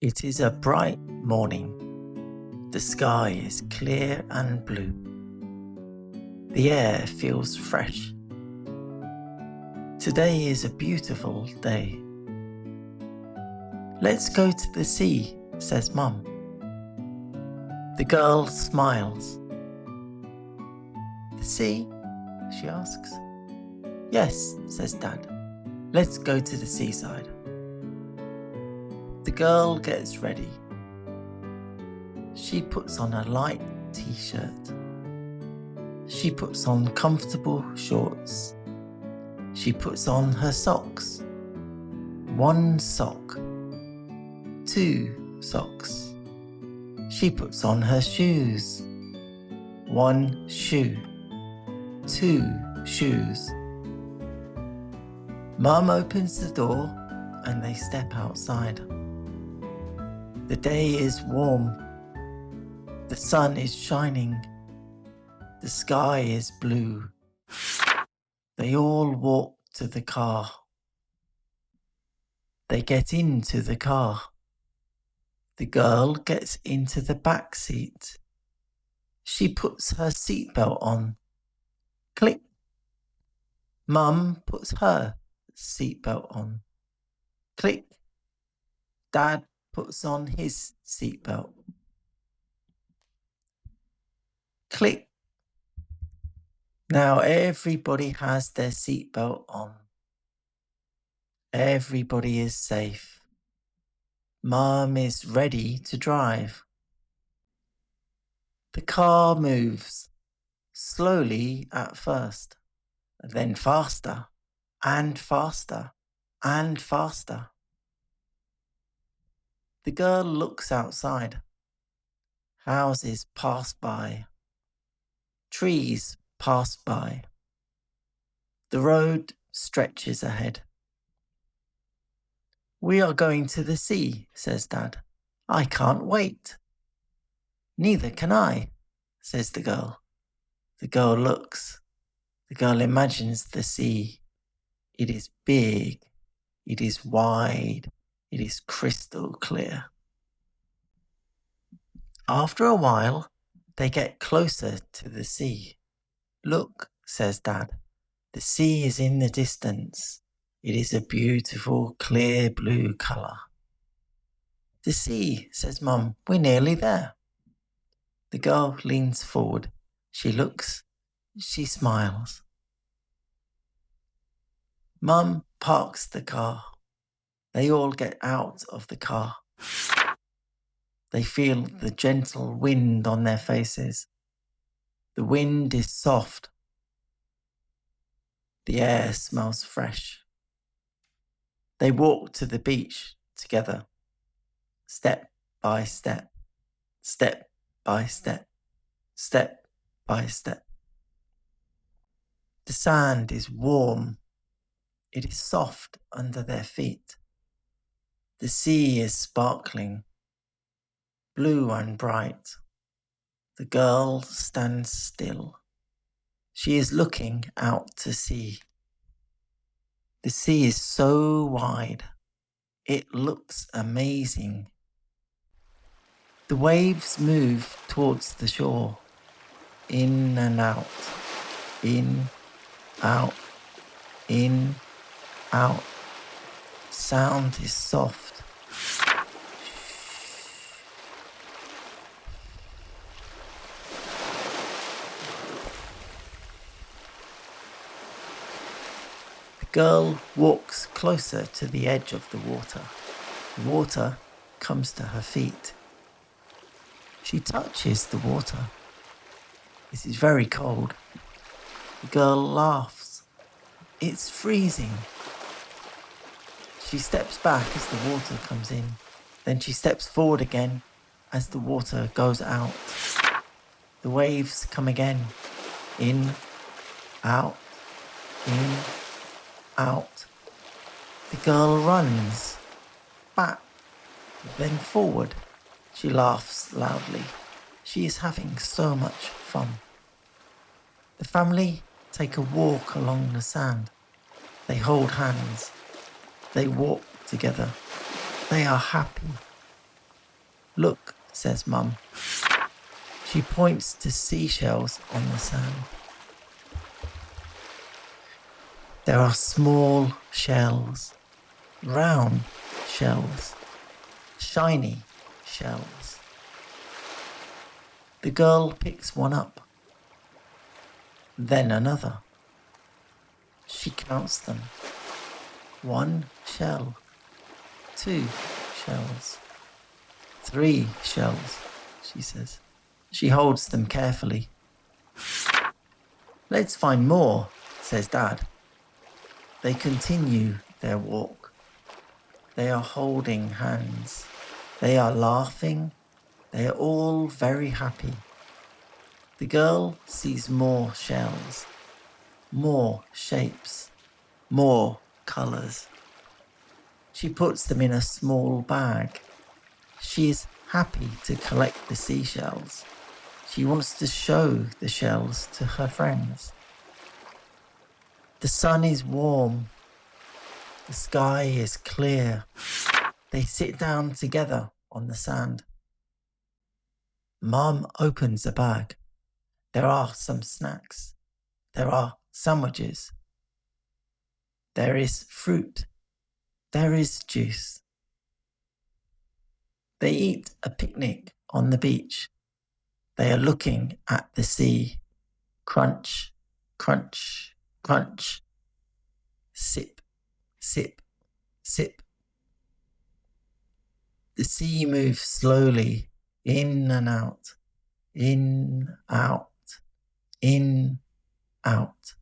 It is a bright morning. The sky is clear and blue. The air feels fresh. Today is a beautiful day. Let's go to the sea, says Mum. The girl smiles. The sea? She asks. Yes, says Dad. Let's go to the seaside. The girl gets ready. She puts on a light t-shirt. She puts on comfortable shorts. She puts on her socks. 1 sock. 2 socks. She puts on her shoes. 1 shoe. 2 shoes. Mum opens the door and they step outside. The day is warm. The sun is shining. The sky is blue. They all walk to the car. They get into the car. The girl gets into the back seat. She puts her seatbelt on. Click. Mum puts her seatbelt on. Click. Dad puts on his seatbelt. Click. Now everybody has their seatbelt on. Everybody is safe. Mum is ready to drive. The car moves, slowly at first, then faster and faster and faster. The girl looks outside. Houses pass by. Trees pass by. The road stretches ahead. We are going to the sea, says Dad. I can't wait. Neither can I, says the girl. The girl looks. The girl imagines the sea. It is big. It is wide. It is crystal clear. After a while, they get closer to the sea. Look, says Dad. The sea is in the distance. It is a beautiful, clear blue colour. The sea, says Mum. We're nearly there. The girl leans forward. She looks. She smiles. Mum parks the car. They all get out of the car. They feel the gentle wind on their faces. The wind is soft. The air smells fresh. They walk to the beach together, step by step, step by step, step by step. The sand is warm. It is soft under their feet. The sea is sparkling, blue and bright. The girl stands still. She is looking out to sea. The sea is so wide. It looks amazing. The waves move towards the shore, in and out, in, out, in, out. Sound is soft. The girl walks closer to the edge of the water. The water comes to her feet. She touches the water. It is very cold. The girl laughs. It's freezing. She steps back as the water comes in. Then she steps forward again as the water goes out. The waves come again. In, out, in, out. The girl runs. Back, then forward. She laughs loudly. She is having so much fun. The family take a walk along the sand. They hold hands. They walk together. They are happy. Look, says Mum. She points to seashells on the sand. There are small shells, round shells, shiny shells. The girl picks one up, then another. She counts them. 1 shell, 2 shells, 3 shells, she says. She holds them carefully. Let's find more, says Dad. They continue their walk. They are holding hands. They are laughing. They are all very happy. The girl sees more shells, more shapes, more colours. She puts them in a small bag. She is happy to collect the seashells. She wants to show the shells to her friends. The sun is warm. The sky is clear. They sit down together on the sand. Mum opens a bag. There are some snacks. There are sandwiches. There is fruit. There is juice. They eat a picnic on the beach. They are looking at the sea. Crunch, crunch, crunch. Sip, sip, sip. The sea moves slowly, in and out, in, out, in, out.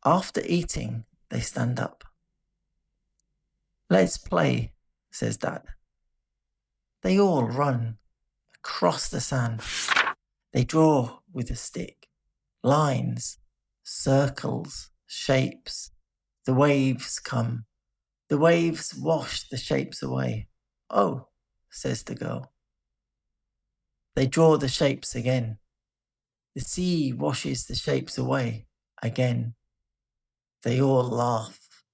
After eating, they stand up. Let's play, says Dad. They all run across the sand. They draw with a stick, lines, circles, shapes. The waves come. The waves wash the shapes away. Oh, says the girl. They draw the shapes again. The sea washes the shapes away again. They all laugh.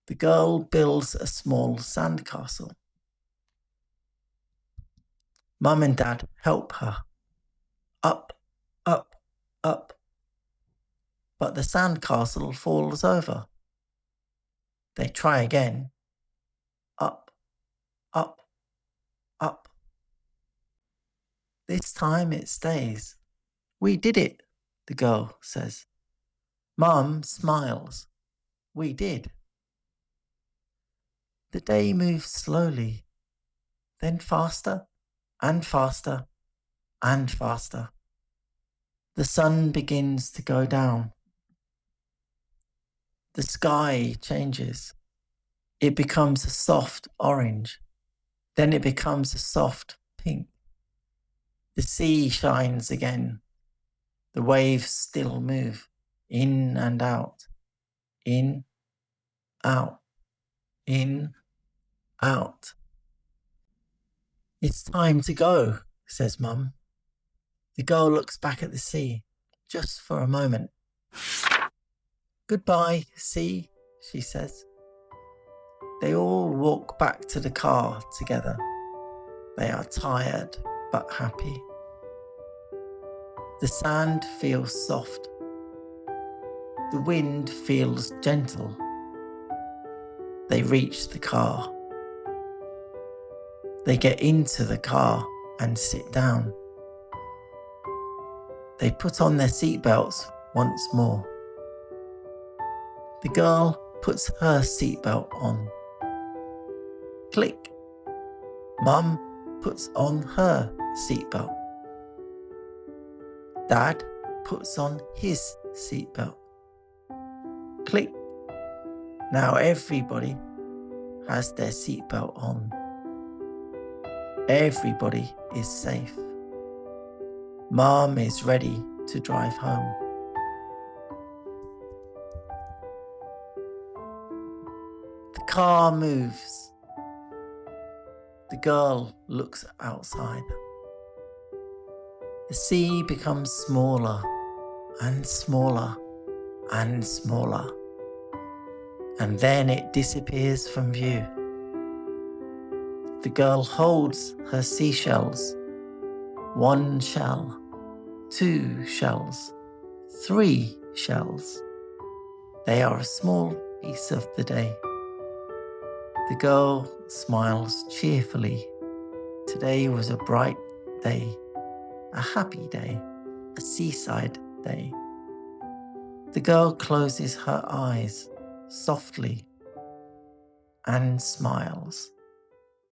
The girl builds a small sandcastle. Mum and Dad help her. Up, up, up. But the sandcastle falls over. They try again. Up, up, up. This time it stays. We did it, the girl says. Mum smiles. We did. The day moves slowly, then faster and faster and faster. The sun begins to go down. The sky changes. It becomes a soft orange. Then it becomes a soft pink. The sea shines again. The waves still move in and out, in, out, in, out. It's time to go, says Mum. The girl looks back at the sea, just for a moment. Goodbye, sea, she says. They all walk back to the car together. They are tired but happy. The sand feels soft. The wind feels gentle. They reach the car. They get into the car and sit down. They put on their seatbelts once more. The girl puts her seatbelt on. Click. Mum puts on her seatbelt. Dad puts on his seatbelt. Click. Now everybody has their seatbelt on. Everybody is safe. Mum is ready to drive home. The car moves. The girl looks outside. The sea becomes smaller and smaller and smaller, and then it disappears from view. The girl holds her seashells. 1 shell, 2 shells, 3 shells. They are a small piece of the day. The girl smiles cheerfully. Today was a bright day, a happy day, a seaside day. The girl closes her eyes softly and smiles.